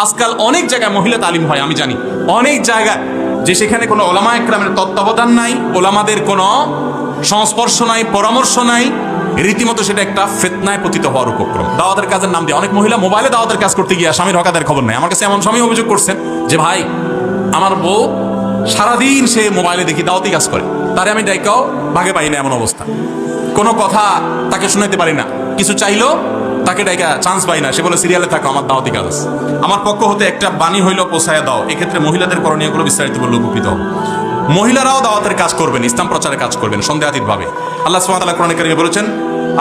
আজকাল অনেক জায়গায় মহিলা তালিম হয়, আমি জানি অনেক জায়গায়, যে সেখানে কোনো ওলামা একরামের তত্ত্বাবধান নাই, ওলামাদের কোনো সংস্পর্শ নাই, পরামর্শ নাই, রীতিমতো সেটা একটা ফিতনায় পতিত হওয়ার উপক্রম। দাওয়াতের কাজের নাম দিয়ে অনেক মহিলা মোবাইলে দাওয়াতের কাজ করতে গিয়ে স্বামীর হকাদের খবর নেই। আমার কাছে এমন স্বামী অভিযোগ করছেন যে ভাই, আমার বউ সারাদিন সে মোবাইলে দেখি দাওয়াতি কাজ করে, তারে আমি ডাইকাও ভাগে পাই না, এমন অবস্থা। কোনো কথা তাকে শুনাইতে পারি না, কিছু চাইলো তাকে ডাইকা চান্স পাই না, সে বলে সিরিয়ালে থাকো, আমার দাওয়াতি কাজ আছে। আমার পক্ষ হতে একটা বাণী হইল পৌঁছায় দাও। এক্ষেত্রে মহিলাদের করণীয়গুলো বিস্তারিত বললে উপকৃত হবে। মহিলারাও দাওয়াতের কাজ করবেন, ইসলাম প্রচারের কাজ করবেন সন্দেহাতীতভাবে। আল্লাহ সুবহানাহু ওয়া তাআলা কোরআনে কারিমে বলেছেন,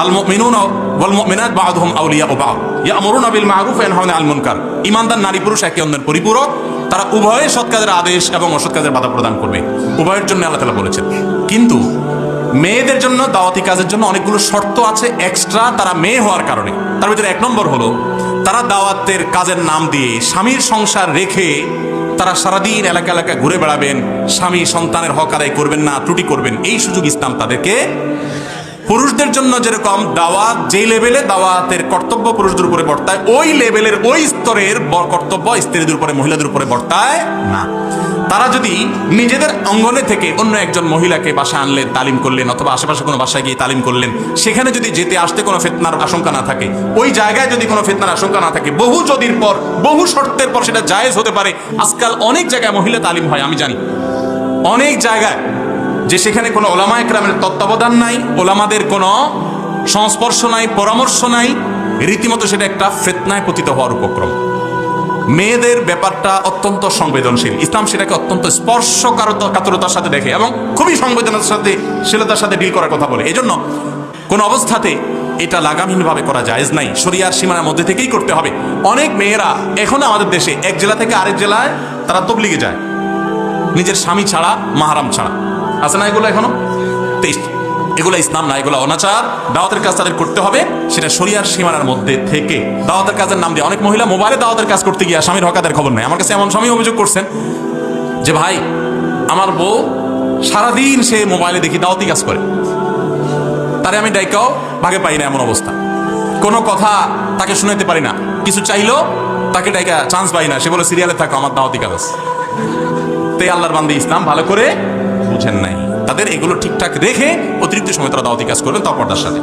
আল মুমিনুনা ওয়াল মুমিনাত বা'দুহুম আউলিয়াউ বা'দ ইয়া'মুরুনা বিল মা'রুফ ওয়া ইয়ানহাউনা আনিল মুনকার। ঈমানদার নারী পুরুষ একে অন্যের পরিপূরক, তারা উভয়ে সৎ কাজের আদেশ এবং অসৎ কাজের বাধা প্রদান করবে, উভয়ের জন্য আল্লাহ তাআলা বলেছেন। কিন্তু মেয়েদের জন্য দাওয়াতি কাজের জন্য অনেকগুলো শর্ত আছে এক্সট্রা, তারা মেয়ে হওয়ার কারণে। তার ভিতরে এক নম্বর হলো, তারা দাওয়াতের কাজের নাম দিয়ে স্বামীর সংসার রেখে তারা সারাদিন এলাকা এলাকায় ঘুরে বেড়াবেন, স্বামী সন্তানের হক আদায় করবেন না, ত্রুটি করবেন, এই সুযোগ ইসলাম তাদেরকে। পুরুষদের জন্য যেরকম দাওয়াত, যে লেভেলে দাওয়াতের কর্তব্য পুরুষদের উপরে বর্তায়, ওই লেভেলের ওই স্তরের কর্তব্য স্ত্রীদের উপরে, মহিলাদের উপরে বর্তায় না। তারা যদি নিজেদের অঙ্গনে থেকে অন্য একজন মহিলাকে বাসায় আনলেন, তালিম করলেন, অথবা আশেপাশে কোনো বাসায় গিয়ে তালিম করলেন, সেখানে যদি যেতে আসতে কোনো ফিতনার আশঙ্কা না থাকে, ওই জায়গায় যদি কোনো ফিতনার আশঙ্কা না থাকে, বহু যদির পর, বহু শর্তের পর সেটা জায়েজ হতে পারে। আজকাল অনেক জায়গায় মহিলা তালিম হয়, আমি জানি অনেক জায়গায়, যে সেখানে কোনো ওলামা একরামের তত্ত্বাবধান নাই, ওলামাদের কোনো সংস্পর্শ নাই, পরামর্শ নাই, রীতিমতো সেটা একটা ফিতনায় পতিত হওয়ার উপক্রম। মেয়েদের ব্যাপারটা অত্যন্ত সংবেদনশীল, ইসলাম সেটাকে অত্যন্ত স্পর্শকাতরতার সাথে দেখে এবং খুবই সংবেদনশীলতার সাথে ডিল করার কথা বলে। এই জন্য কোন অবস্থাতে এটা লাগামহীনভাবে করা জায়েজ নাই, শরিয়ার সীমানার মধ্যে থেকেই করতে হবে। অনেক মেয়েরা এখনো আমাদের দেশে এক জেলা থেকে আরেক জেলায় তারা তবলিগে যায়, নিজের স্বামী ছাড়া, মাহারাম ছাড়া। আছে না এগুলো এখনো? এগুলো ইসলাম না, এগুলো অনাচার। দাওয়াতের কাজ তাদের করতে হবে, সেটা শরিয়ার সীমানার মধ্যে থেকে। দাওয়াতের কাজের নাম দিয়ে অনেক মহিলা মোবাইলে দাওয়াতের কাজ করতে গিয়ে স্বামীর হকাদের খবর নেই। আমার কাছে এমন স্বামী অভিযোগ করছেন যে ভাই, আমার বউ সারাদিন সে মোবাইলে দেখি দাওয়াতি কাজ করে, তারে আমি ডাইকাও ভাগে পাই না, এমন অবস্থা। কোনো কথা তাকে শুনাইতে পারি না, কিছু চাইলো তাকে ডাইকা চান্স পাই না, সে বলে সিরিয়ালে থাকো, আমার দাওয়াতি কাজ আছে। তাই আল্লাহর বান্দা ইসলাম ভালো করে বুঝেন নাই, তাদের এগুলো ঠিকঠাক রেখে অতিরিক্ত সময় তারা দাওয়াতি কাজ করবেন, তাও পর্দার সাথে।